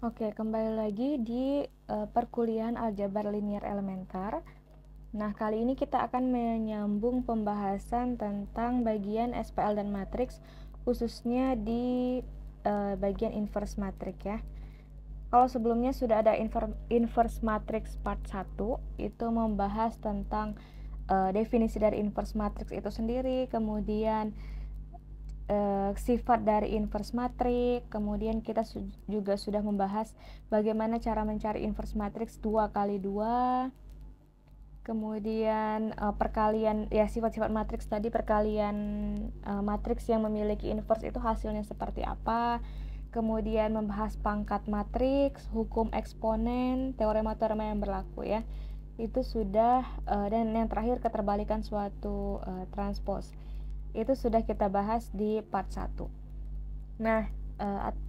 Oke, kembali lagi di perkuliahan aljabar linier elementer. Nah, kali ini kita akan menyambung pembahasan tentang bagian SPL dan matriks, khususnya di bagian inverse matrix ya. Kalau sebelumnya sudah ada inverse matrix part 1, itu membahas tentang definisi dari inverse matrix itu sendiri, kemudian sifat dari inverse matrix, kemudian kita juga sudah membahas bagaimana cara mencari inverse matrix 2 kali 2, kemudian perkalian ya, sifat-sifat matriks tadi, perkalian matriks yang memiliki inverse itu hasilnya seperti apa, kemudian membahas pangkat matriks, hukum eksponen, teorema-teorema yang berlaku ya, itu sudah, dan yang terakhir keterbalikan suatu transpose itu sudah kita bahas di part 1. Nah,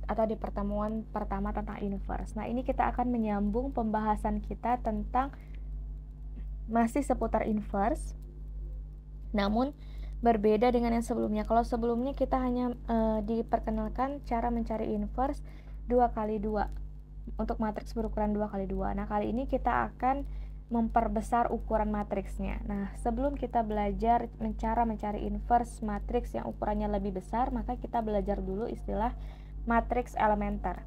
atau di pertemuan pertama tentang inverse. Nah, ini kita akan menyambung pembahasan kita tentang masih seputar inverse, namun berbeda dengan yang sebelumnya. Kalau sebelumnya kita hanya diperkenalkan cara mencari inverse 2 kali 2 untuk matriks berukuran 2 kali 2. Nah, kali ini kita akan memperbesar ukuran matriksnya. Nah, sebelum kita belajar cara mencari inverse matriks yang ukurannya lebih besar, maka kita belajar dulu istilah matriks elementer.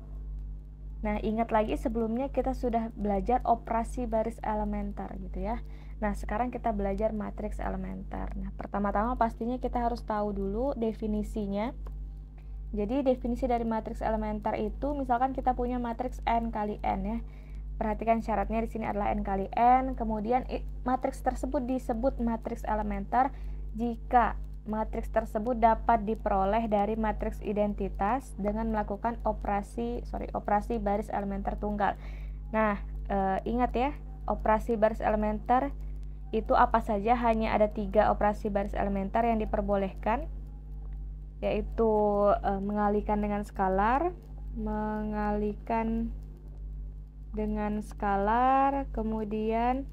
Nah, ingat lagi sebelumnya kita sudah belajar operasi baris elementer gitu ya. Nah, sekarang kita belajar matriks elementer. Nah, pertama-tama pastinya kita harus tahu dulu definisinya. Jadi, definisi dari matriks elementer itu, misalkan kita punya matriks n kali n ya. Perhatikan syaratnya di sini adalah n kali n. Kemudian matriks tersebut disebut matriks elementer jika matriks tersebut dapat diperoleh dari matriks identitas dengan melakukan operasi baris elementer tunggal. Nah, ingat ya, operasi baris elementer itu apa saja? Hanya ada 3 operasi baris elementer yang diperbolehkan, yaitu mengalihkan dengan skalar, kemudian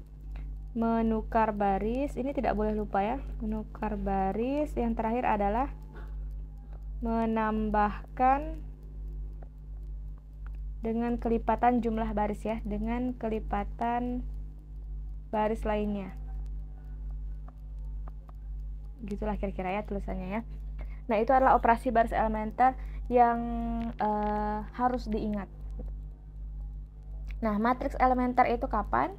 menukar baris, ini tidak boleh lupa ya, menukar baris. Yang terakhir adalah menambahkan dengan kelipatan jumlah baris ya, dengan kelipatan baris lainnya. Gitulah kira-kira ya tulisannya ya. Nah, itu adalah operasi baris elementer yang harus diingat. Nah, matriks elementer itu kapan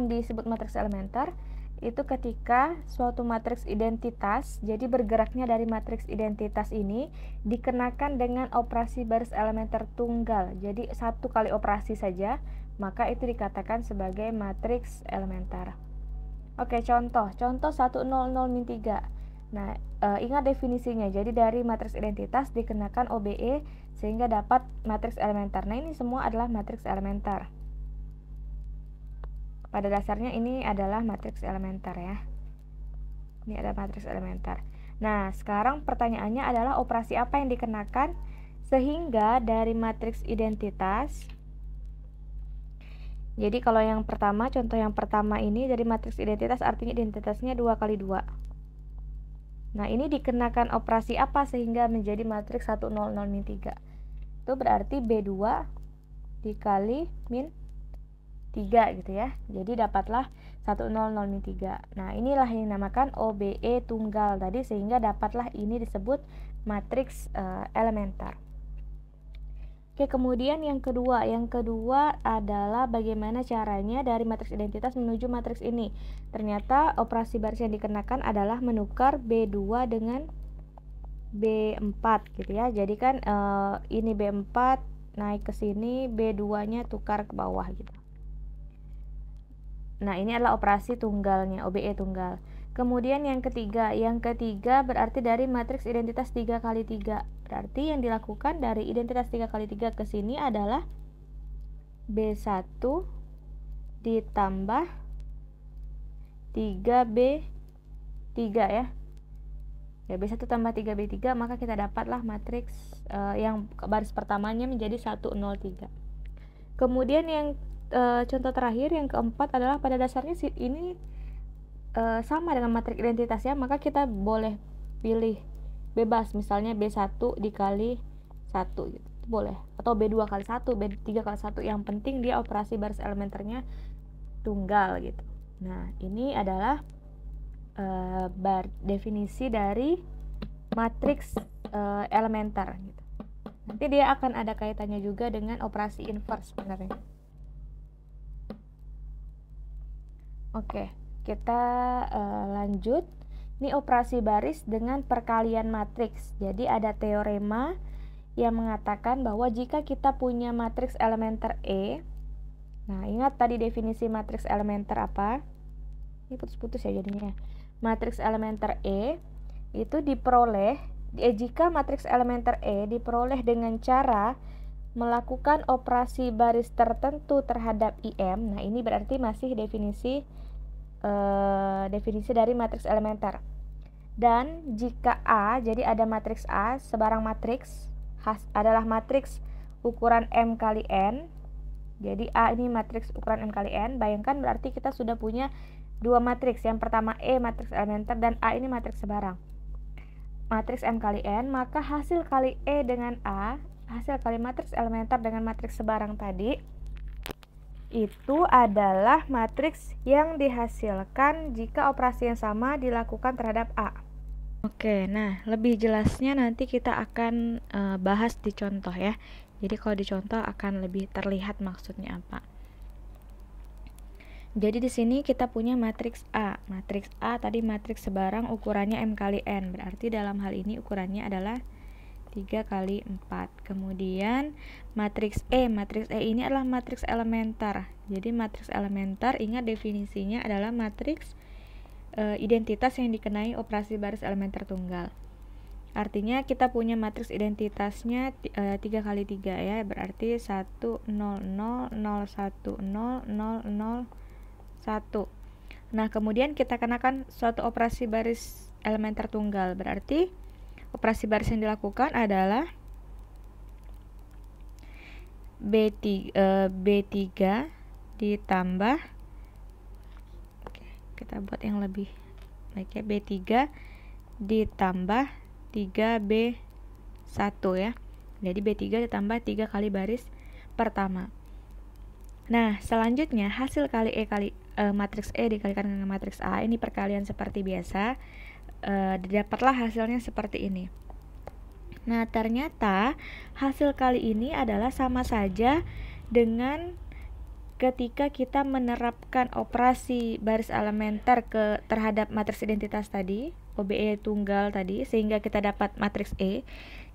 disebut matriks elementer? Itu ketika suatu matriks identitas, jadi bergeraknya dari matriks identitas ini dikenakan dengan operasi baris elementer tunggal. Jadi 1 kali operasi saja, maka itu dikatakan sebagai matriks elementer. Oke, contoh 1 0 0 min 3. Nah, ingat definisinya. Jadi dari matriks identitas dikenakan OBE sehingga dapat matriks elementer. Nah, ini semua adalah matriks elementer. Pada dasarnya ini adalah matriks elementer ya. Ini adalah matriks elementer. Nah, sekarang pertanyaannya adalah operasi apa yang dikenakan sehingga dari matriks identitas. Jadi kalau yang pertama, contoh yang pertama ini dari matriks identitas, artinya identitasnya 2 kali 2. Nah, ini dikenakan operasi apa sehingga menjadi matriks 1 0 0 min 3? Itu berarti B2 dikali min 3 gitu ya. Jadi dapatlah 1 0 0 min 3. Nah, inilah yang dinamakan OBE tunggal tadi, sehingga dapatlah ini disebut matriks elementer. Oke, kemudian yang kedua adalah bagaimana caranya dari matriks identitas menuju matriks ini. Ternyata operasi baris yang dikenakan adalah menukar B2 dengan B4 gitu ya. Jadi kan ini B4 naik ke sini, B2-nya tukar ke bawah gitu. Nah, ini adalah operasi tunggalnya, OBE tunggal. Kemudian yang ketiga berarti dari matriks identitas 3 kali 3. Berarti yang dilakukan dari identitas 3 kali 3 ke sini adalah B1 ditambah 3B3 ya. Ya, B1 tambah 3B3, maka kita dapatlah matriks yang baris pertamanya menjadi 1 0 3. Kemudian yang contoh terakhir yang keempat adalah pada dasarnya ini sama dengan matriks identitas ya, maka kita boleh pilih bebas, misalnya B1 dikali 1 gitu. boleh, atau B2 kali 1, B3 kali 1, yang penting dia operasi baris elementernya tunggal gitu. Nah, ini adalah definisi dari matriks elementer gitu. Nanti dia akan ada kaitannya juga dengan operasi inverse sebenarnya. Oke, kita lanjut. Ini operasi baris dengan perkalian matriks. Jadi ada teorema yang mengatakan bahwa jika kita punya matriks elementer E, nah ingat tadi definisi matriks elementer apa? Ini putus-putus ya jadinya. Matriks elementer E itu diperoleh jika matriks elementer E diperoleh dengan cara melakukan operasi baris tertentu terhadap IM. Nah, ini berarti masih definisi dari matriks elementer. Dan jika A, jadi ada matriks A, sebarang matriks adalah matriks ukuran M kali N. Jadi A ini matriks ukuran M kali N. Bayangkan berarti kita sudah punya dua matriks. Yang pertama E matriks elementer dan A ini matriks sebarang. Matriks M kali N, maka hasil kali E dengan A, hasil kali matriks elementer dengan matriks sebarang tadi, itu adalah matriks yang dihasilkan jika operasi yang sama dilakukan terhadap A. Oke, nah lebih jelasnya nanti kita akan bahas di contoh ya. Jadi kalau di contoh akan lebih terlihat maksudnya apa. Jadi di sini kita punya matriks A. Matriks A tadi matriks sebarang ukurannya M kali N. Berarti dalam hal ini ukurannya adalah 3 kali 4. Kemudian matriks E ini adalah matriks elementer. Jadi matriks elementer, ingat definisinya adalah matriks identitas yang dikenai operasi baris elementer tunggal. Artinya kita punya matriks identitasnya 3 kali 3 ya, berarti 1 0 0 0 1 0 0 0 1. Nah, kemudian kita kenakan suatu operasi baris elementer tunggal. Berarti operasi baris yang dilakukan adalah B3 ditambah, kita buat yang lebih baik ya, B3 ditambah 3B1 ya. Jadi B3 ditambah 3 kali baris pertama. Nah, selanjutnya hasil kali matriks E dikalikan dengan matriks A, ini perkalian seperti biasa. Didapatlah hasilnya seperti ini. Nah, ternyata hasil kali ini adalah sama saja dengan ketika kita menerapkan operasi baris elementer terhadap matriks identitas tadi, OBE tunggal tadi, sehingga kita dapat matriks E.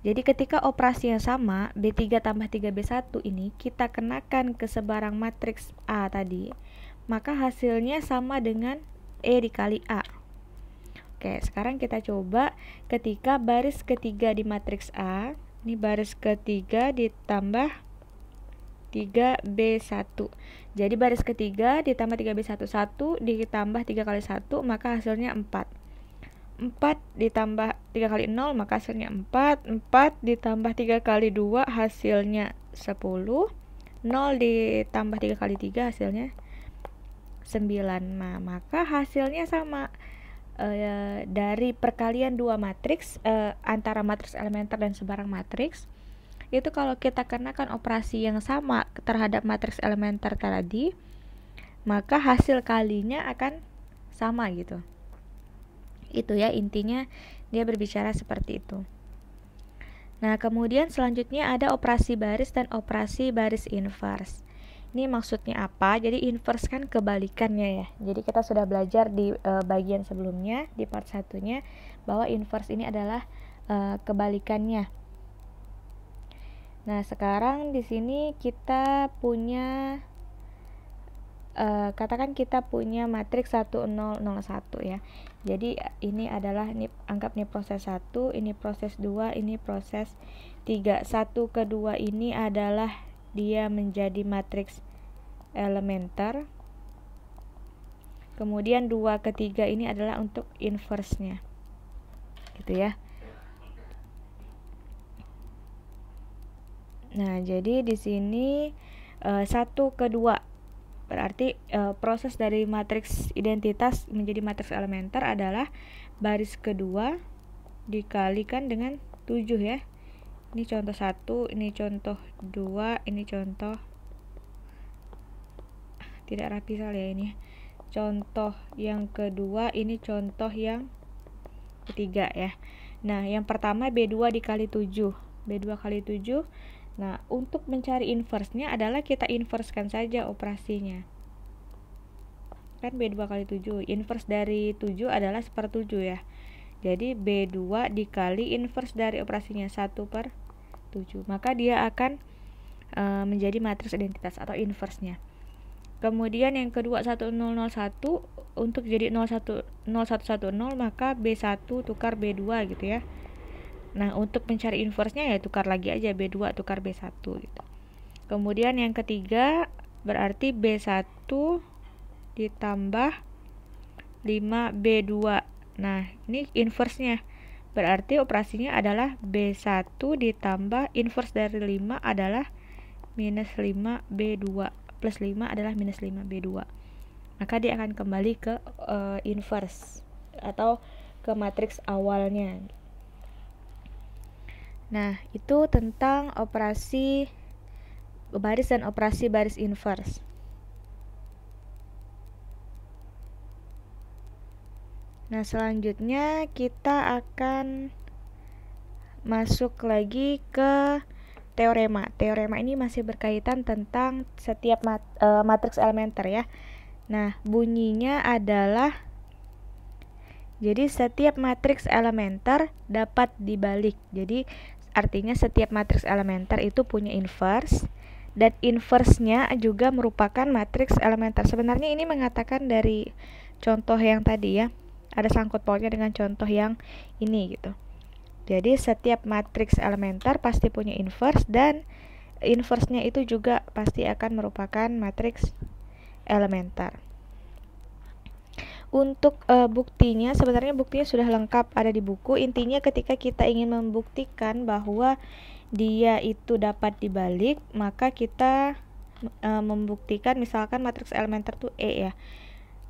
Jadi ketika operasi yang sama, B3 tambah 3B1 ini kita kenakan ke sebarang matriks A tadi, maka hasilnya sama dengan E dikali A. Oke, sekarang kita coba ketika baris ketiga di matriks A, ini baris ketiga ditambah 3B1. Jadi baris ketiga ditambah 3B1, 1 ditambah 3 kali 1, maka hasilnya 4. 4 ditambah 3 kali 0, maka hasilnya 4. 4 ditambah 3 kali 2, hasilnya 10. 0 ditambah 3 kali 3, hasilnya 9. Nah, maka hasilnya sama. Dari perkalian dua matriks antara matriks elementer dan sebarang matriks, itu kalau kita kenakan operasi yang sama terhadap matriks elementer tadi, maka hasil kalinya akan sama gitu. Itu ya intinya, dia berbicara seperti itu. Nah, kemudian selanjutnya ada operasi baris dan operasi baris inverse. Ini maksudnya apa? Jadi inverse kan kebalikannya ya. Jadi kita sudah belajar di bagian sebelumnya, di part 1-nya, bahwa inverse ini adalah kebalikannya. Nah, sekarang di sini kita punya katakan kita punya matriks 1 0 0 1 ya. Jadi ini adalah, anggap nih proses 1, ini proses 2, ini proses 3. 1 ke 2 ini adalah dia menjadi matriks elementer. Kemudian 2 ke 3 ini adalah untuk inverse-nya. Gitu ya. Nah, jadi di sini 1 ke 2 berarti proses dari matriks identitas menjadi matriks elementer adalah baris kedua dikalikan dengan 7 ya. Ini contoh 1, ini contoh 2, ini contoh tidak rapi sekali ya ini. Contoh yang kedua, ini contoh yang ketiga ya. Nah, yang pertama B2 dikali 7. B2 kali 7. Nah, untuk mencari inverse-nya adalah kita inverse-kan saja operasinya. Kan B2 kali 7. Inverse dari 7 adalah 1/7 ya. Jadi B2 dikali inverse dari operasinya 1/7. Maka dia akan menjadi matriks identitas atau inverse-nya. Kemudian yang kedua 1001, untuk jadi 0110 maka B1 tukar B2 gitu ya. Nah, untuk mencari inverse-nya ya tukar lagi aja B2 tukar B1 gitu. Kemudian yang ketiga berarti B1 ditambah 5B2. Nah, ini inverse-nya. Berarti operasinya adalah B1 ditambah inverse dari 5 adalah minus 5B2. Plus 5 adalah minus 5B2. Maka dia akan kembali ke inverse atau ke matriks awalnya. Nah, itu tentang operasi baris dan operasi baris inverse. Nah, selanjutnya kita akan masuk lagi ke teorema. Teorema ini masih berkaitan tentang setiap matriks elementer ya. Nah, bunyinya adalah jadi setiap matriks elementer dapat dibalik. Jadi artinya setiap matriks elementer itu punya inverse dan inverse-nya juga merupakan matriks elementer. Sebenarnya ini mengatakan dari contoh yang tadi ya. Ada sangkut pautnya dengan contoh yang ini gitu. Jadi setiap matriks elementer pasti punya inverse dan inverse-nya itu juga pasti akan merupakan matriks elementer. Untuk buktinya, sebenarnya buktinya sudah lengkap ada di buku. Intinya ketika kita ingin membuktikan bahwa dia itu dapat dibalik, maka kita membuktikan misalkan matriks elementer itu E ya.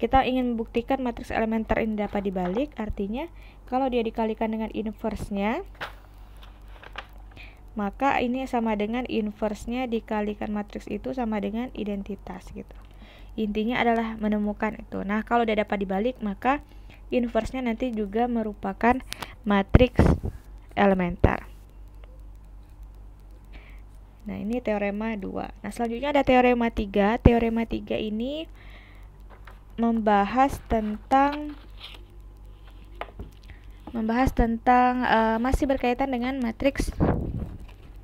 Kita ingin membuktikan matriks elementer ini dapat dibalik, artinya kalau dia dikalikan dengan inverse-nya, maka ini sama dengan inverse-nya dikalikan matriks itu sama dengan identitas gitu. Intinya adalah menemukan itu. Nah, kalau dia dapat dibalik, maka inverse-nya nanti juga merupakan matriks elementer. Nah, ini teorema 2. Nah, selanjutnya ada teorema 3. Teorema 3 ini membahas tentang masih berkaitan dengan matriks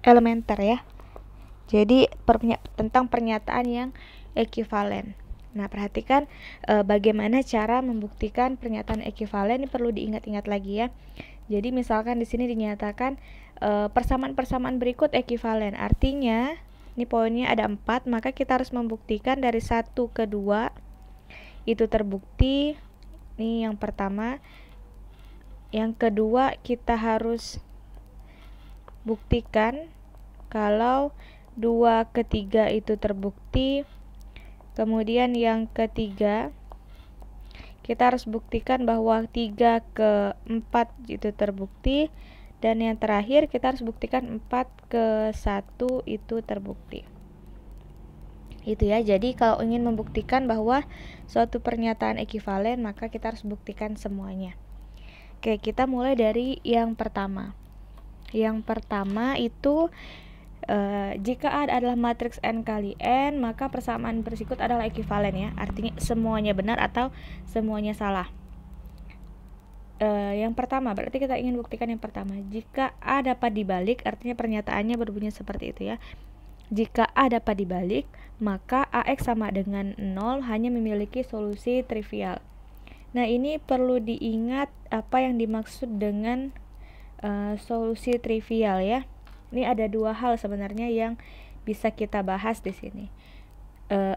elementer ya. Jadi tentang pernyataan yang ekivalen. Nah, perhatikan bagaimana cara membuktikan pernyataan ekivalen. Ini perlu diingat-ingat lagi ya. Jadi misalkan di sini dinyatakan persamaan-persamaan berikut ekivalen. Artinya ini poinnya ada 4, maka kita harus membuktikan dari 1 ke 2 itu terbukti. Ini yang pertama. Yang kedua kita harus buktikan kalau 2 ke 3 itu terbukti. Kemudian yang ketiga kita harus buktikan bahwa 3 ke 4 itu terbukti. Dan yang terakhir kita harus buktikan 4 ke 1 itu terbukti. Itu ya. Jadi kalau ingin membuktikan bahwa suatu pernyataan ekivalen, maka kita harus buktikan semuanya. Oke, kita mulai dari yang pertama. Yang pertama itu jika A adalah matriks n kali n, maka persamaan berikut adalah ekivalen ya. Artinya semuanya benar atau semuanya salah. Yang pertama, berarti kita ingin buktikan yang pertama. Jika A dapat dibalik, artinya pernyataannya berbunyi seperti itu ya. Jika A dapat dibalik, maka AX sama dengan 0 hanya memiliki solusi trivial. Nah, ini perlu diingat apa yang dimaksud dengan solusi trivial ya. Ini ada dua hal sebenarnya yang bisa kita bahas di sini.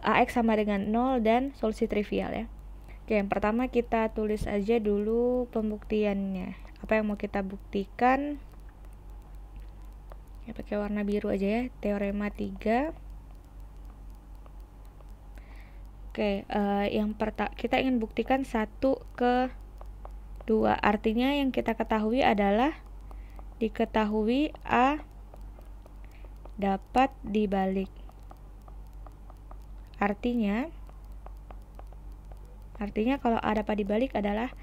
AX sama dengan 0 dan solusi trivial ya. Oke, yang pertama kita tulis aja dulu pembuktiannya. Apa yang mau kita buktikan? Ya, pakai warna biru aja ya, teorema 3. Oke, yang kita ingin buktikan 1 ke 2. Artinya yang kita ketahui adalah diketahui A dapat dibalik. Artinya kalau A dapat dibalik adalah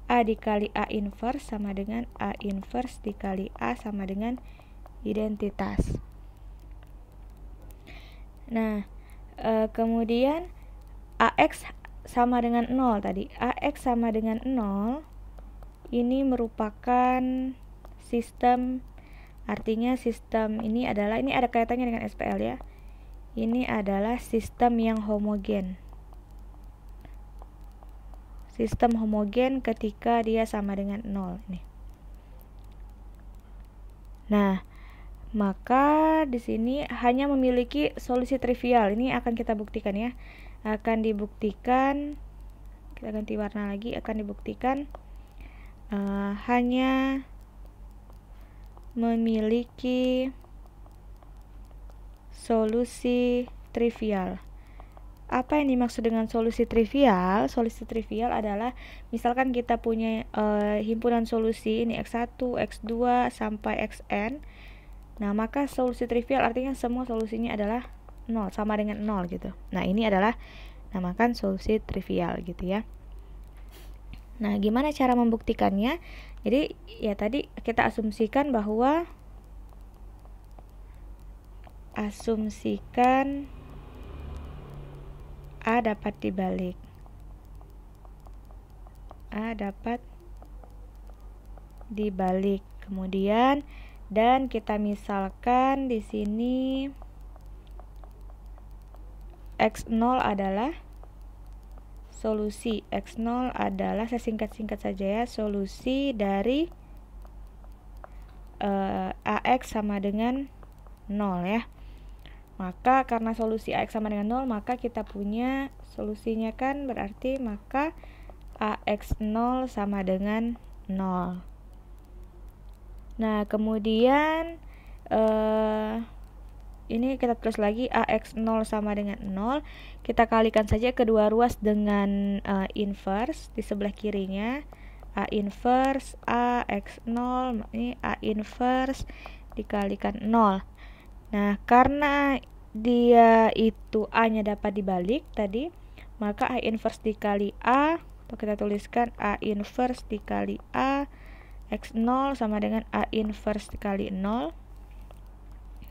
A dikali A inverse sama dengan A inverse dikali A sama dengan identitas. Nah, kemudian AX sama dengan 0 tadi. AX sama dengan 0 ini merupakan sistem, artinya sistem ini ada kaitannya dengan SPL ya. Ini adalah sistem yang homogen. Sistem homogen ketika dia sama dengan 0 ini. Nah, maka di sini hanya memiliki solusi trivial. Ini akan kita buktikan ya. Akan dibuktikan, kita ganti warna lagi, akan dibuktikan hanya memiliki solusi trivial. Apa yang dimaksud dengan solusi trivial? Solusi trivial adalah misalkan kita punya himpunan solusi ini X1, X2 sampai Xn. Nah, maka solusi trivial artinya semua solusinya adalah 0, sama dengan 0 gitu. Nah, ini adalah namakan solusi trivial gitu ya. Nah, gimana cara membuktikannya? Jadi, ya tadi kita asumsikan bahwa A dapat dibalik. A dapat dibalik. Kemudian dan kita misalkan di sini X0 adalah solusi. X0 adalah, saya singkat-singkat saja ya, solusi dari AX sama dengan 0 ya. Maka karena solusi AX sama dengan 0, maka kita punya solusinya kan, berarti maka AX0 sama dengan 0. Nah, kemudian ini kita tulis lagi AX0 sama dengan 0. Kita kalikan saja kedua ruas dengan inverse di sebelah kirinya. A inverse AX0, ini A inverse dikalikan 0. Nah, karena dia itu A-nya dapat dibalik tadi, maka A inverse dikali A, atau kita tuliskan A inverse dikali A X0 sama dengan A inverse dikali 0.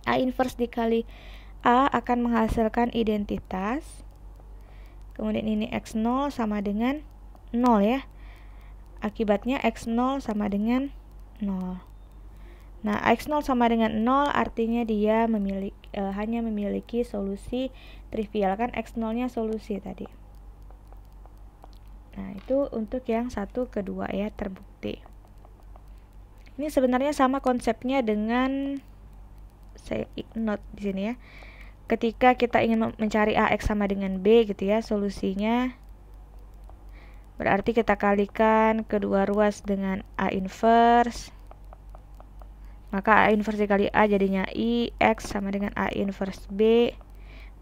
A inverse dikali A akan menghasilkan identitas. Kemudian ini X0 sama dengan 0 ya. Akibatnya X0 sama dengan 0. Nah, X0 sama dengan 0 artinya dia hanya memiliki solusi trivial, kan X0-nya solusi tadi. Nah, itu untuk yang satu kedua ya, terbukti. Ini sebenarnya sama konsepnya dengan, saya note di sini ya. Ketika kita ingin mencari AX sama dengan B gitu ya, solusinya berarti kita kalikan kedua ruas dengan A inverse. Maka A inverse dikali A jadinya I, X sama dengan A inverse B.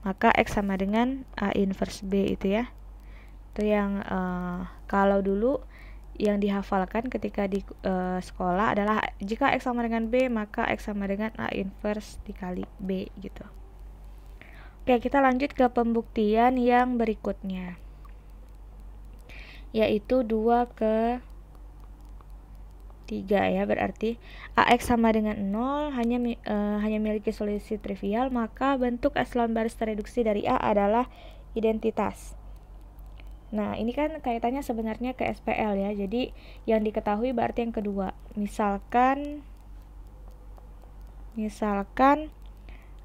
Maka X sama dengan A inverse B itu ya. Itu yang kalau dulu yang dihafalkan ketika di sekolah adalah jika X sama dengan B, maka X sama dengan A inverse dikali B gitu. Oke, kita lanjut ke pembuktian yang berikutnya, yaitu 2/3 ya. Berarti AX sama dengan 0 hanya memiliki solusi trivial, maka bentuk echelon baris tereduksi dari A adalah identitas. Nah, ini kan kaitannya sebenarnya ke SPL ya. Jadi yang diketahui berarti yang kedua. Misalkan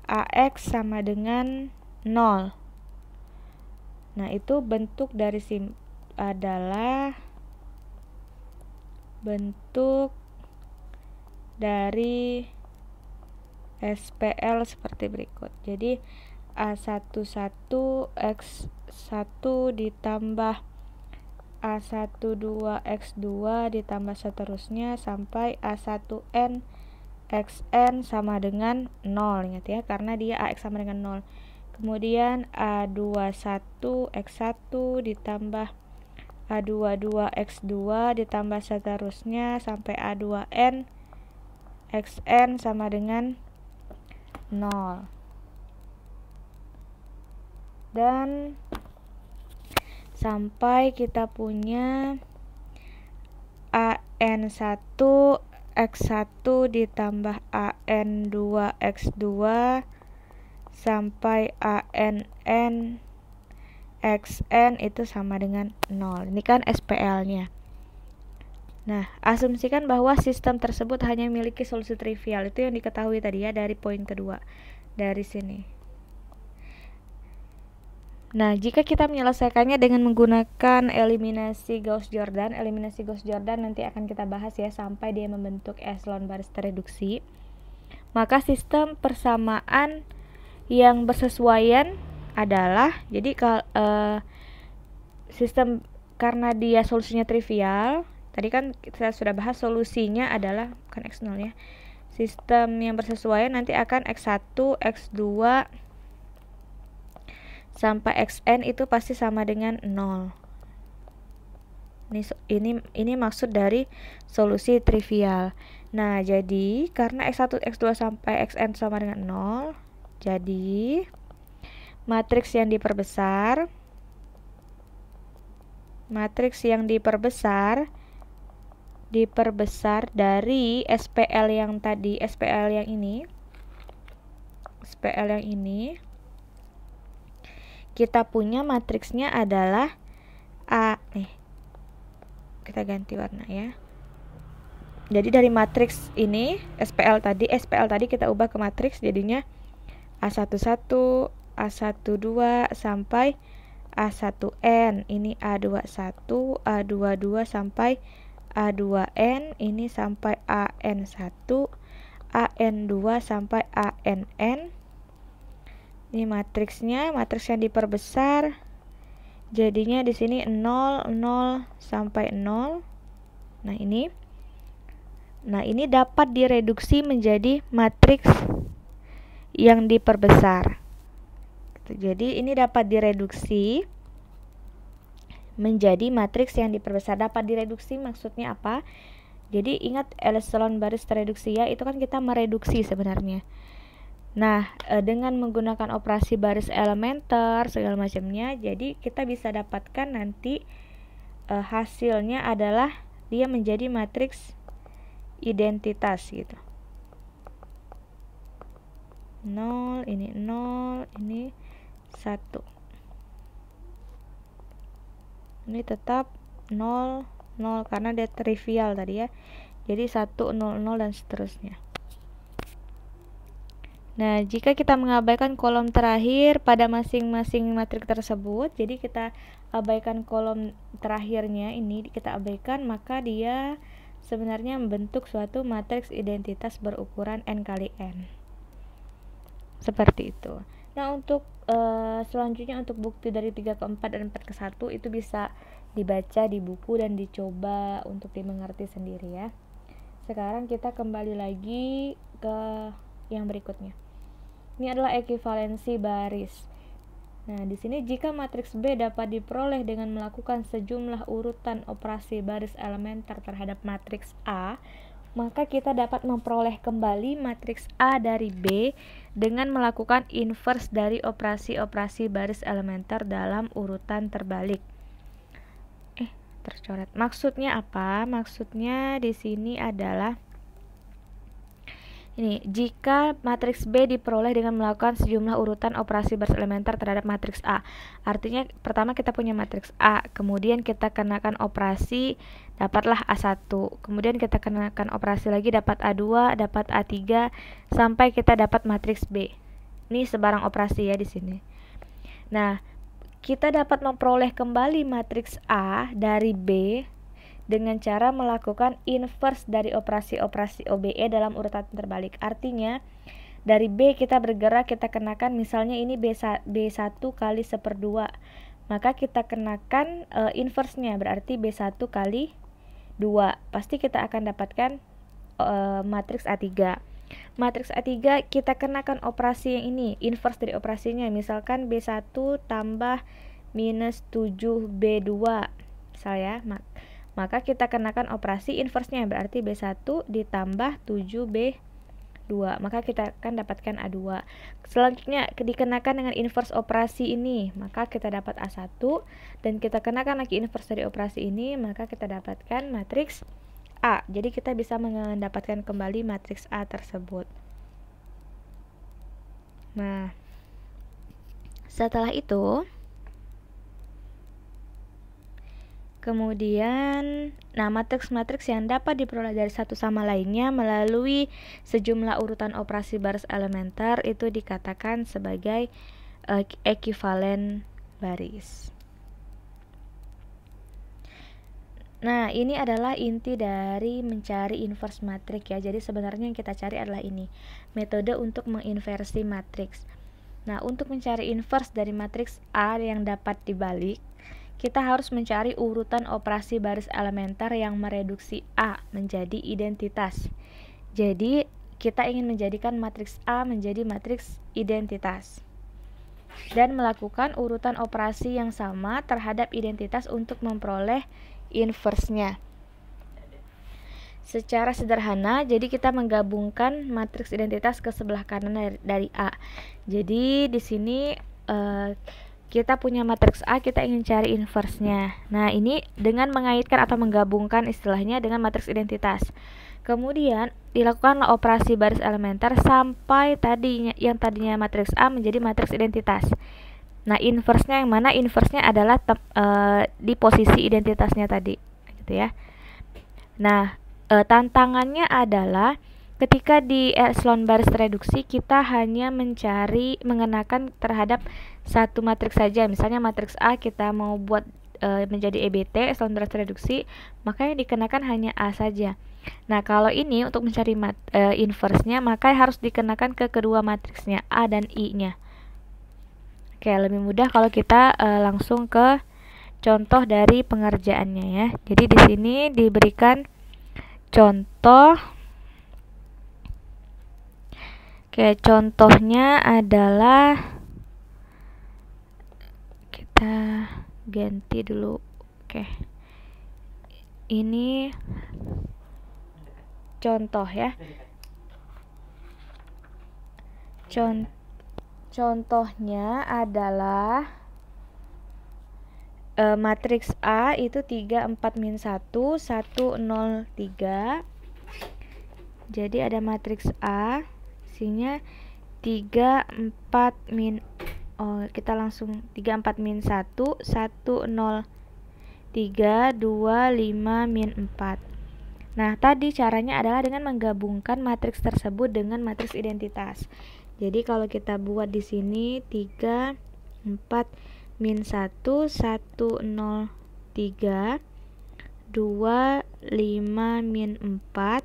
AX sama dengan 0. Nah, itu bentuk dari adalah bentuk dari SPL seperti berikut. Jadi A11 X1 ditambah A12 X2 ditambah seterusnya sampai A1N Xn sama dengan 0. Ingat ya, karena dia AX sama dengan 0. Kemudian A21 X1 ditambah A22 X2 ditambah seterusnya sampai A2N Xn sama dengan 0. Dan sampai kita punya AN1 X1 ditambah AN2 X2 sampai ANN XN itu sama dengan 0. Ini kan SPL-nya. Nah, asumsikan bahwa sistem tersebut hanya memiliki solusi trivial. Itu yang diketahui tadi ya dari poin kedua. Dari sini. Nah, jika kita menyelesaikannya dengan menggunakan eliminasi Gauss-Jordan, nanti akan kita bahas ya sampai dia membentuk echelon baris tereduksi. Maka sistem persamaan yang bersesuaian adalah, jadi sistem karena dia solusinya trivial, tadi kan kita sudah bahas solusinya adalah bukan X0 ya. Sistem yang bersesuaian nanti akan X1, X2 sampai Xn itu pasti sama dengan 0. Ini maksud dari solusi trivial. Nah, jadi karena X1, X2 sampai Xn sama dengan 0, jadi matriks yang diperbesar dari SPL yang tadi, SPL yang ini kita punya matriksnya adalah A. Kita ganti warna ya. Jadi dari matriks ini SPL tadi kita ubah ke matriks, jadinya A11, A12 sampai A1N. Ini A21, A22 sampai A2N. Ini sampai AN1, AN2 sampai ANN. Ini matriksnya, matriks yang diperbesar. Jadinya di sini 0, 0 sampai 0. Nah, ini dapat direduksi menjadi matriks yang diperbesar. Jadi ini dapat direduksi menjadi matriks yang diperbesar. Dapat direduksi maksudnya apa? Jadi ingat echelon baris tereduksi ya, itu kan kita mereduksi sebenarnya. Nah, dengan menggunakan operasi baris elementer segala macamnya, jadi kita bisa dapatkan nanti hasilnya adalah dia menjadi matriks identitas gitu. 0, ini 0, ini 1. Ini tetap 0, 0 karena dia trivial tadi ya. Jadi 1, 0, 0 dan seterusnya. Nah, jika kita mengabaikan kolom terakhir pada masing-masing matriks tersebut, jadi kita abaikan kolom terakhirnya, ini kita abaikan, maka dia sebenarnya membentuk suatu matriks identitas berukuran n kali n. Seperti itu. Nah, untuk selanjutnya untuk bukti dari 3 ke 4 dan 4 ke 1 itu bisa dibaca di buku dan dicoba untuk dimengerti sendiri ya. Sekarang kita kembali lagi ke yang berikutnya. Ini adalah ekuivalensi baris. Nah, di sini jika matriks B dapat diperoleh dengan melakukan sejumlah urutan operasi baris elementer terhadap matriks A, maka kita dapat memperoleh kembali matriks A dari B dengan melakukan inverse dari operasi-operasi baris elementer dalam urutan terbalik. Tercoret. Maksudnya apa? Maksudnya di sini adalah ini, jika matriks B diperoleh dengan melakukan sejumlah urutan operasi baris elementer terhadap matriks A. Artinya pertama kita punya matriks A, kemudian kita kenakan operasi, dapatlah A1. Kemudian kita kenakan operasi lagi, dapat A2, dapat A3 sampai kita dapat matriks B. Ini sebarang operasi ya di sini. Nah, kita dapat memperoleh kembali matriks A dari B dengan cara melakukan inverse dari operasi-operasi OBE dalam urutan terbalik. Artinya, dari B kita bergerak, kita kenakan misalnya ini B1 kali 1/2. Maka kita kenakan inverse-nya, berarti B1 kali 2. Pasti kita akan dapatkan matriks A3. Matriks A3 kita kenakan operasi yang ini, inverse dari operasinya. Misalkan B1 tambah minus 7B2. Misalnya, maka kita kenakan operasi inverse-nya, berarti B1 ditambah 7B2. 2, maka kita akan dapatkan A2. Selanjutnya dikenakan dengan inverse operasi ini, maka kita dapat A1, dan kita kenakan lagi inverse dari operasi ini, maka kita dapatkan matriks A. Jadi kita bisa mendapatkan kembali matriks A tersebut. Nah, setelah itu kemudian, matriks-matriks yang dapat diperoleh dari satu sama lainnya melalui sejumlah urutan operasi baris elementer itu dikatakan sebagai ekuivalen baris. Nah, ini adalah inti dari mencari inverse matriks ya. Jadi sebenarnya yang kita cari adalah ini, metode untuk menginversi matriks. Nah, untuk mencari inverse dari matriks A yang dapat dibalik, kita harus mencari urutan operasi baris elementer yang mereduksi A menjadi identitas. Jadi, kita ingin menjadikan matriks A menjadi matriks identitas dan melakukan urutan operasi yang sama terhadap identitas untuk memperoleh inverse-nya. Secara sederhana, jadi kita menggabungkan matriks identitas ke sebelah kanan dari A. Jadi di sini kita punya matriks A, kita ingin cari inverse-nya. Nah, ini dengan mengaitkan atau menggabungkan istilahnya dengan matriks identitas. Kemudian dilakukanlah operasi baris elementer sampai tadinya matriks A menjadi matriks identitas. Nah, inverse-nya yang mana? Inverse-nya adalah di posisi identitasnya tadi, gitu ya. Nah, tantangannya adalah ketika di echelon baris reduksi kita hanya mengenakan terhadap satu matriks saja. Misalnya matriks A kita mau buat menjadi EBT, echelon baris reduksi, maka yang dikenakan hanya A saja. Nah, kalau ini untuk mencari inverse-nya, maka harus dikenakan ke kedua matriksnya, A dan I-nya. Oke, lebih mudah kalau kita langsung ke contoh dari pengerjaannya ya. Jadi di sini diberikan contoh. Oke, contohnya adalah, kita ganti dulu. Oke, ini contoh ya. Contohnya adalah matriks A itu 3, 4, -1, 1, 0, 3. Jadi ada matriks A, isinya 3, 4, kita langsung 3, 4, -1, 1, 0, 3, 2, 5, -4. Nah, tadi caranya adalah dengan menggabungkan matriks tersebut dengan matriks identitas. Jadi kalau kita buat di sini 3, 4, -1, 1, 0, 3, 2, 5, -4.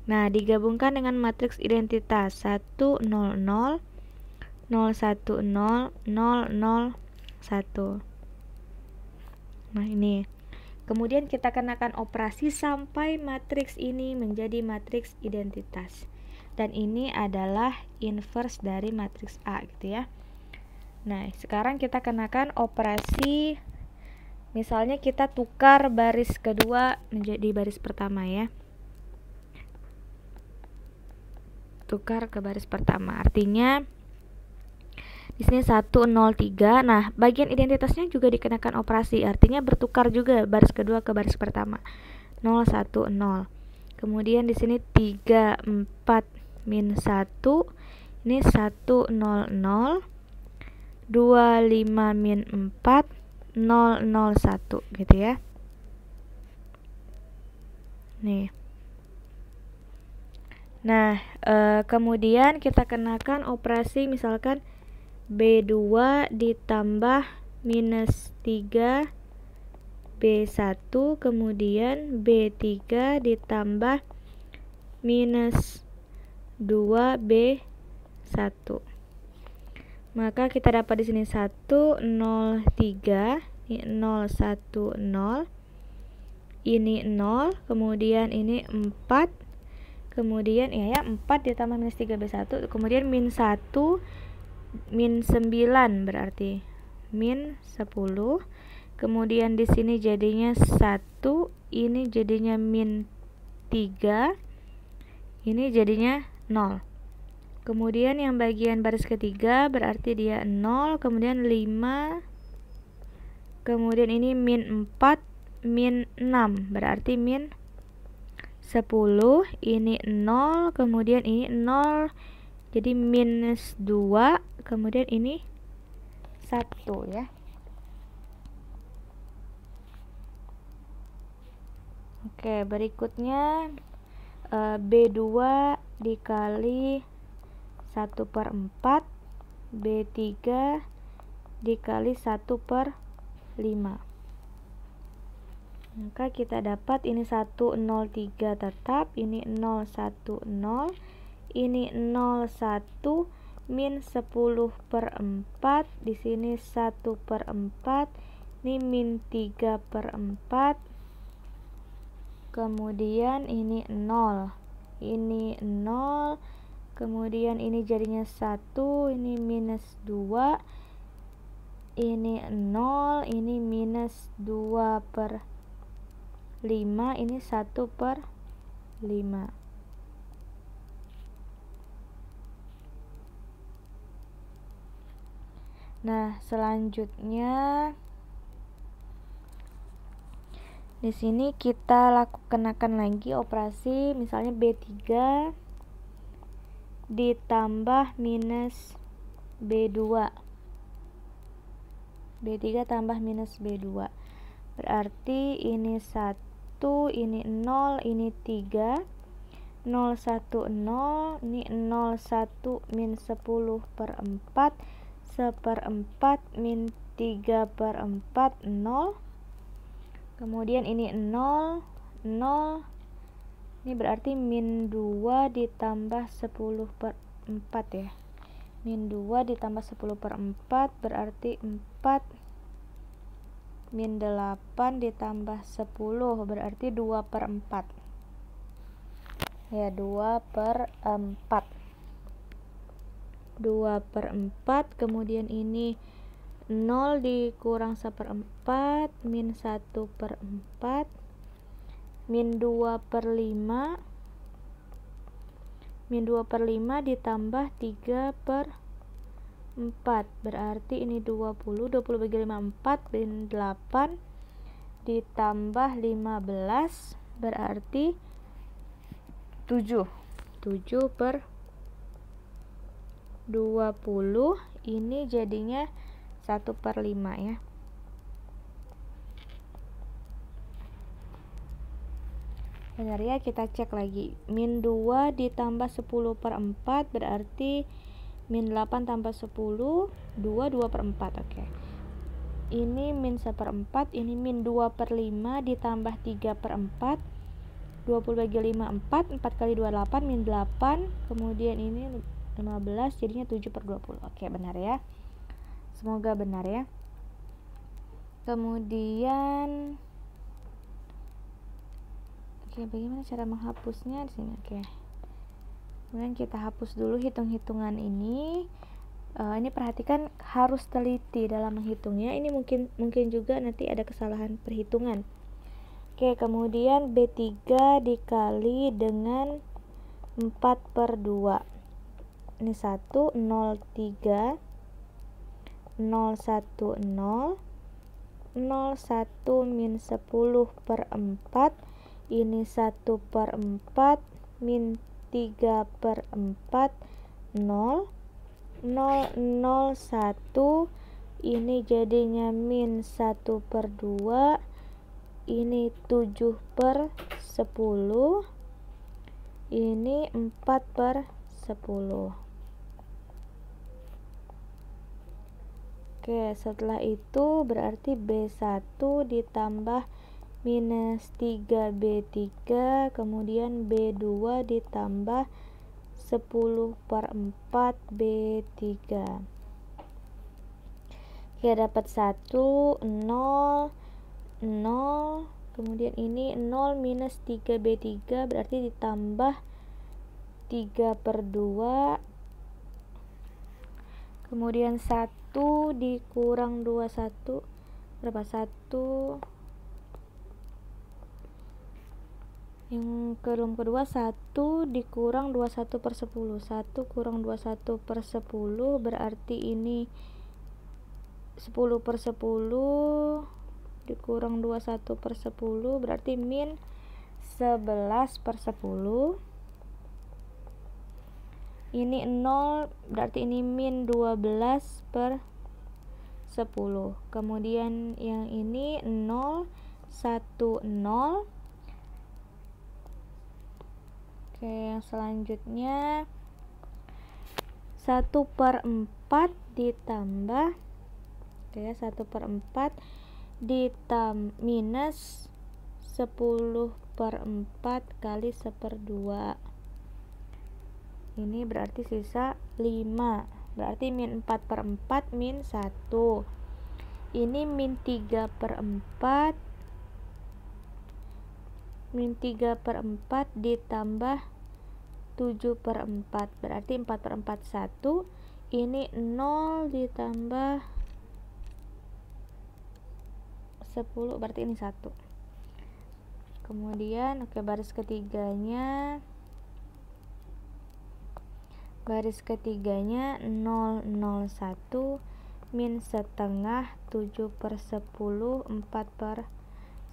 Nah, digabungkan dengan matriks identitas 1, 0, 0, 0, 1, 0, 0, 0, 1. Nah, ini. Kemudian kita kenakan operasi sampai matriks ini menjadi matriks identitas. Dan ini adalah inverse dari matriks A gitu ya. Nah, sekarang kita kenakan operasi, misalnya kita tukar baris kedua menjadi baris pertama ya. Tukar ke baris pertama, artinya di sini 1, 0, 3. Nah, bagian identitasnya juga dikenakan operasi, artinya bertukar juga baris kedua ke baris pertama. 0, 1, 0. Kemudian di sini 3, 4, -1. Ini 1, 0, 0. 2, 5, -4. 0, 0, 1 gitu ya. Nih. Nah, kemudian kita kenakan operasi misalkan B2 ditambah -3 B1, kemudian B3 ditambah -2 B1. Maka kita dapat di sini 1, 0, 3, 0, 1, 0. Ini 0, kemudian ini 4. Kemudian ya 4 ditambah -3 B1, kemudian -1, -9 berarti -10. Kemudian di sini jadinya 1, ini jadinya -3, ini jadinya 0. Kemudian yang bagian baris ketiga berarti dia 0, kemudian 5, kemudian ini min 4, min 6, berarti min 10, ini 0, kemudian ini 0, jadi minus 2, kemudian ini 1 ya. Oke, berikutnya B2 dikali 1/4, B3 dikali 1/5. Maka kita dapat ini 103 tetap, ini 010, ini 01, min 10/4, di sini 1/4, ini min 3/4, kemudian ini 0, ini 0, kemudian ini jadinya 1, ini minus 2, ini 0, ini minus 2/5, ini 1/5. Nah, selanjutnya di sini kita kenakan lagi operasi, misalnya B3 ditambah minus B2. B3 tambah minus B2. Berarti ini 1, ini 0, ini 3. 0, 1, 0, ini 0, 1, min 10/4, 1/4, min 3/4, 0. Kemudian ini 0, 0, ini berarti min 2 ditambah 10/4 ya. Min 2 ditambah 10/4 berarti 4, min 8 ditambah 10 berarti 2/4 ya, 2/4. 2/4, kemudian ini 0 dikurang 1/4, min 1/4, min 2/5, min 2/5 ditambah 3/4 berarti ini 20 bagi 5 4, min 8 ditambah 15 berarti 7 7/20, ini jadinya 1/5 ya. Benar ya, kita cek lagi. Min 2 ditambah 10/4 berarti min 8 tambah 10, 2/4. Oke. Ini min 1/4, ini min 2/5 ditambah 3/4. 20 bagi 5 4, 4 kali 2 8, min 8, kemudian ini 15 jadinya 7/20. Oke, benar ya. Semoga benar ya. Kemudian bagaimana cara menghapusnya di sini? Kemudian kita hapus dulu hitung-hitungan ini. Ini perhatikan harus teliti dalam menghitungnya. Ini mungkin juga nanti ada kesalahan perhitungan. Kemudian B3 dikali dengan 4/2. Ini 1, 0, 3, 0, 1, 0, 0, 1, min 10/4, ini 1/4, min 3/4, 0, 0, 0, 1, ini jadinya min 1/2, ini 7/10, ini 4/10. Setelah itu berarti B1 ditambah minus 3B3, kemudian B2 ditambah 10/4 B3. Dapat 1, 0, 0, kemudian ini 0 minus 3B3 berarti ditambah 3/2, kemudian 1 dikurang 21 berapa? 1 Yang kolom kedua 1 dikurang 21 per 10. 1 kurang 21 per 10 berarti ini 10 per 10 dikurang 21 per 10 berarti min 11 per 10. Ini 0 berarti ini min 12 per 10. Kemudian yang ini 0 1 0. Oke, yang selanjutnya 1 per 4 ditambah 1 per 4 minus 10 per 4 kali 1/2. Ini berarti sisa 5. Berarti min 4 per 4 min 1. Ini min 3 per 4. Min 3 per 4 ditambah 7 per 4. Berarti 4 per 4 1. Ini 0 ditambah 10. Berarti ini 1. Kemudian baris ketiganya 001 min setengah 7 per 10 4 per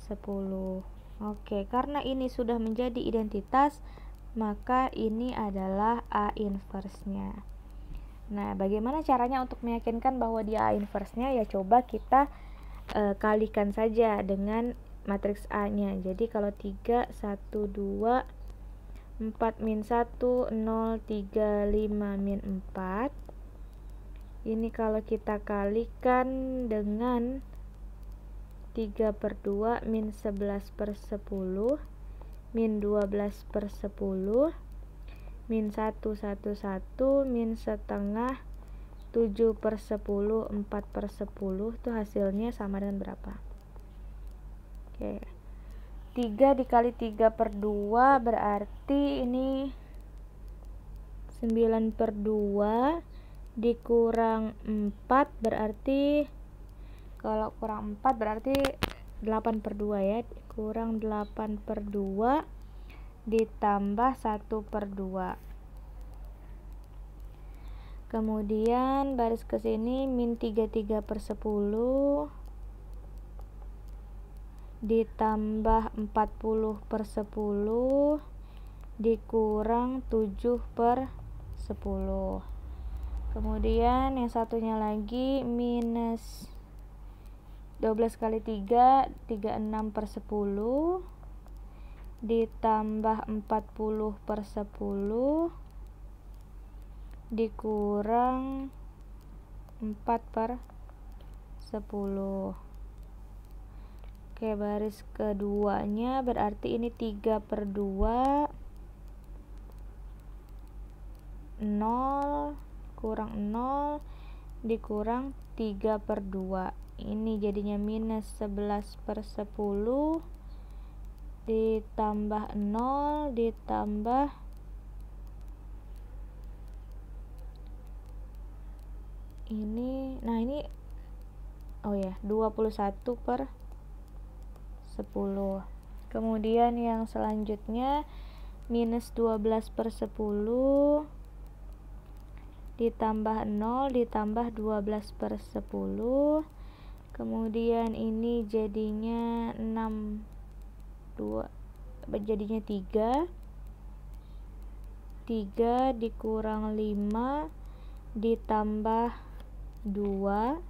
10. Oke, karena ini sudah menjadi identitas, maka ini adalah A inverse-nya. Nah, bagaimana caranya untuk meyakinkan bahwa dia A inverse-nya? Ya coba kita kalikan saja dengan matriks A-nya. Jadi kalau 3 1 2 4 min 1 0 3 5 min 4. Ini kalau kita kalikan dengan 3 per 2 min 11 per 10 min 12 per 10 min 1 1 1 min setengah 7 per 10 4 per 10 itu hasilnya sama dengan berapa? Oke, 3 dikali 3 per 2 berarti ini 9 per 2 dikurang 4 berarti kalau kurang 4 berarti 8 per 2 ya, kurang 8 per 2 ditambah 1 per 2. Kemudian baris ke sini min 33 per 10 ditambah 40 per 10 dikurang 7 per 10. Kemudian yang satunya lagi minus 12 kali 3 36 per 10 ditambah 40 per 10 dikurang 4 per 10. Oke, baris keduanya berarti ini 3 per 2 0 kurang 0 dikurang 3 per 2. Ini jadinya minus 11 per 10 ditambah 0 ditambah ini, nah ini 21 per 10. Kemudian yang selanjutnya minus 12 per 10 ditambah 0 ditambah 12 per 10. Kemudian ini jadinya 3 dikurang 5 ditambah 2.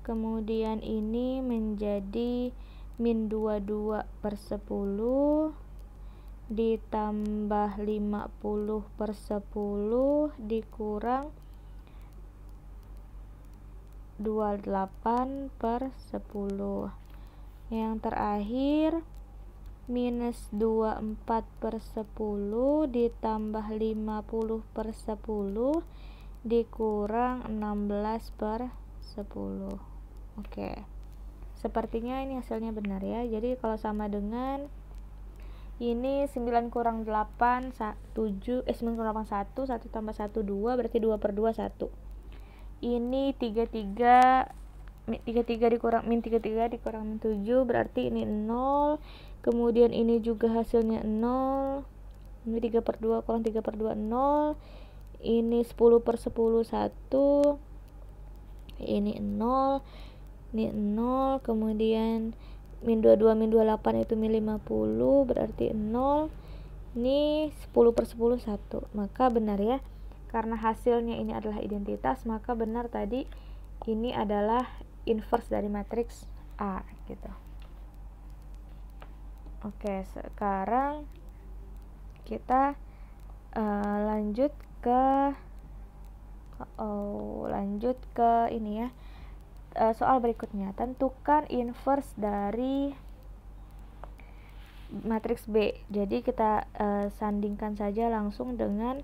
Kemudian ini menjadi min 22 per 10 ditambah 50 per 10 dikurang 28 per 10. Yang terakhir minus 24 per 10 ditambah 50 per 10 dikurang 16 per 10. Oke, sepertinya ini hasilnya benar ya. Jadi kalau sama dengan ini 9 kurang 8 7 9 kurang 8 1 tambah 1 2 berarti 2 per 2 1. Ini 33 dikurang min 33 dikurang min 7 berarti ini 0 kemudian ini juga hasilnya 0, ini 3/2 kurang 3/2 0, ini 10/10 1, ini 0, ini 0, kemudian min 22 min 28 itu min 50, berarti 0, ini 10/10 1. Maka benar ya, karena hasilnya ini adalah identitas, maka benar tadi ini adalah inverse dari matriks A gitu. Oke, sekarang kita lanjut ke ini ya, soal berikutnya. Tentukan inverse dari matriks B. Jadi kita sandingkan saja langsung dengan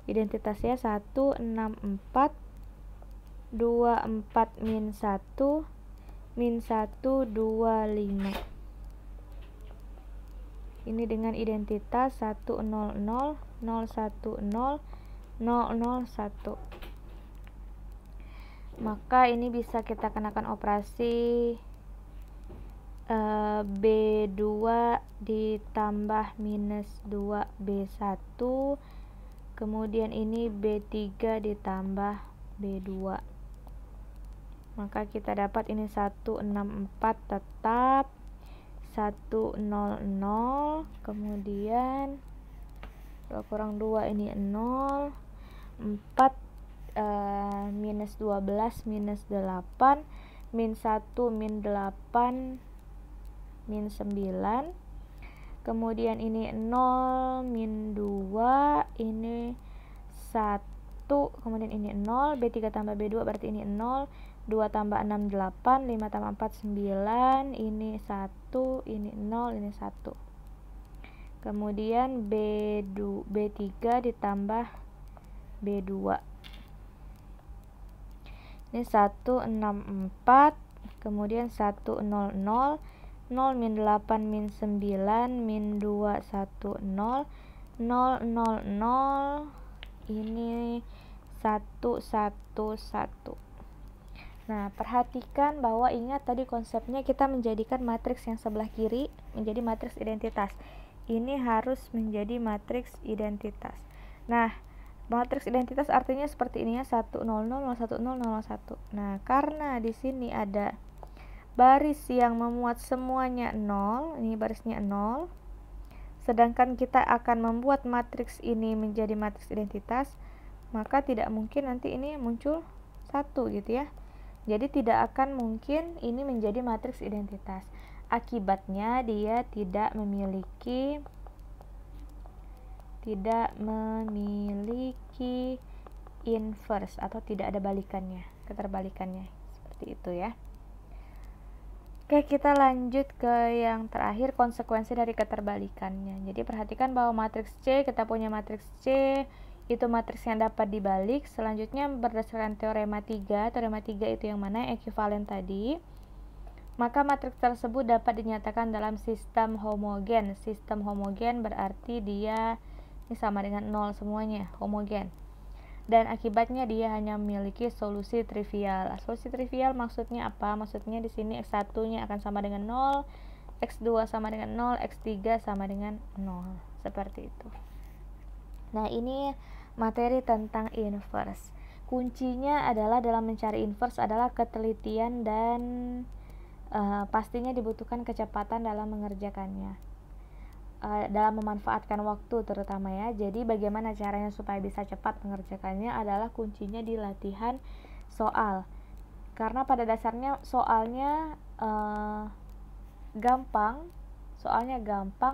identitasnya 1, 6, 4, 2, 4, min 1, min 1, 2, 5. Ini dengan identitas 1, 0, 0, 0, 1, 0, 0, 0, 1. Maka ini bisa kita kenakan operasi B2 ditambah minus 2 B1, kemudian ini B3 ditambah B2. Maka kita dapat ini 1, 6, 4 tetap 1, 0, 0, kemudian 2 kurang 2 ini 0, 4 minus 12 minus 8, min 1 min 8 min 9, kemudian ini 0 min 2, ini 1, kemudian ini 0, B3 tambah B2 berarti ini 0, 2 tambah 6 8, 5 tambah 4 9, ini 1, ini 0, ini 1. Kemudian B3 ditambah B2. Ini 1 6 4, kemudian 1 0 0, 0 min 8 min 9, min 2 1 0, 0 0 0, ini 1 1 1. Nah, perhatikan bahwa ingat tadi konsepnya kita menjadikan matriks yang sebelah kiri menjadi matriks identitas. Ini harus menjadi matriks identitas. Nah, matriks identitas artinya seperti ini ya, 1 0 0 0 1 0 0 1. Nah, karena di sini ada baris yang memuat semuanya 0, ini barisnya 0. Sedangkan kita akan membuat matriks ini menjadi matriks identitas, maka tidak mungkin nanti ini muncul 1 gitu ya. Jadi tidak akan mungkin ini menjadi matriks identitas. Akibatnya dia tidak memiliki inverse atau tidak ada balikannya, keterbalikannya. Seperti itu ya. Oke, kita lanjut ke yang terakhir, konsekuensi dari keterbalikannya. Jadi perhatikan bahwa matriks C, kita punya matriks C itu matriks yang dapat dibalik. Selanjutnya berdasarkan teorema 3 itu yang mana? Ekuivalen tadi. Maka matriks tersebut dapat dinyatakan dalam sistem homogen. Sistem homogen berarti dia ini sama dengan 0 semuanya, homogen. Dan akibatnya dia hanya memiliki solusi trivial. Solusi trivial maksudnya apa? Maksudnya di sini X1-nya akan sama dengan 0, X2 sama dengan 0, X3 sama dengan 0. Seperti itu. Nah, ini materi tentang inverse. Kuncinya adalah dalam mencari inverse adalah ketelitian dan pastinya dibutuhkan kecepatan dalam mengerjakannya, dalam memanfaatkan waktu terutama ya. Jadi bagaimana caranya supaya bisa cepat mengerjakannya adalah kuncinya di latihan soal, karena pada dasarnya soalnya gampang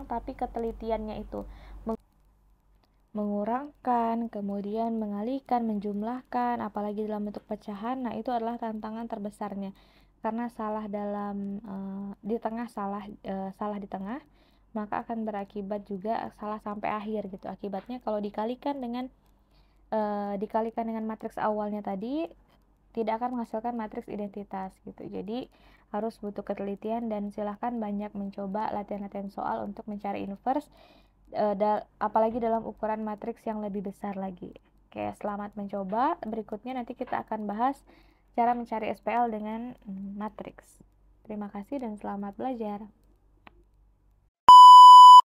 tapi ketelitiannya itu mengurangkan, kemudian mengalihkan, menjumlahkan, apalagi dalam bentuk pecahan. Nah, itu adalah tantangan terbesarnya, karena salah di tengah, maka akan berakibat juga salah sampai akhir gitu. Akibatnya kalau dikalikan dengan matriks awalnya tadi, tidak akan menghasilkan matriks identitas gitu. Jadi harus butuh ketelitian, dan silahkan banyak mencoba latihan-latihan soal untuk mencari inverse, apalagi dalam ukuran matriks yang lebih besar lagi. Oke, selamat mencoba. Berikutnya nanti kita akan bahas cara mencari SPL dengan matriks. Terima kasih dan selamat belajar.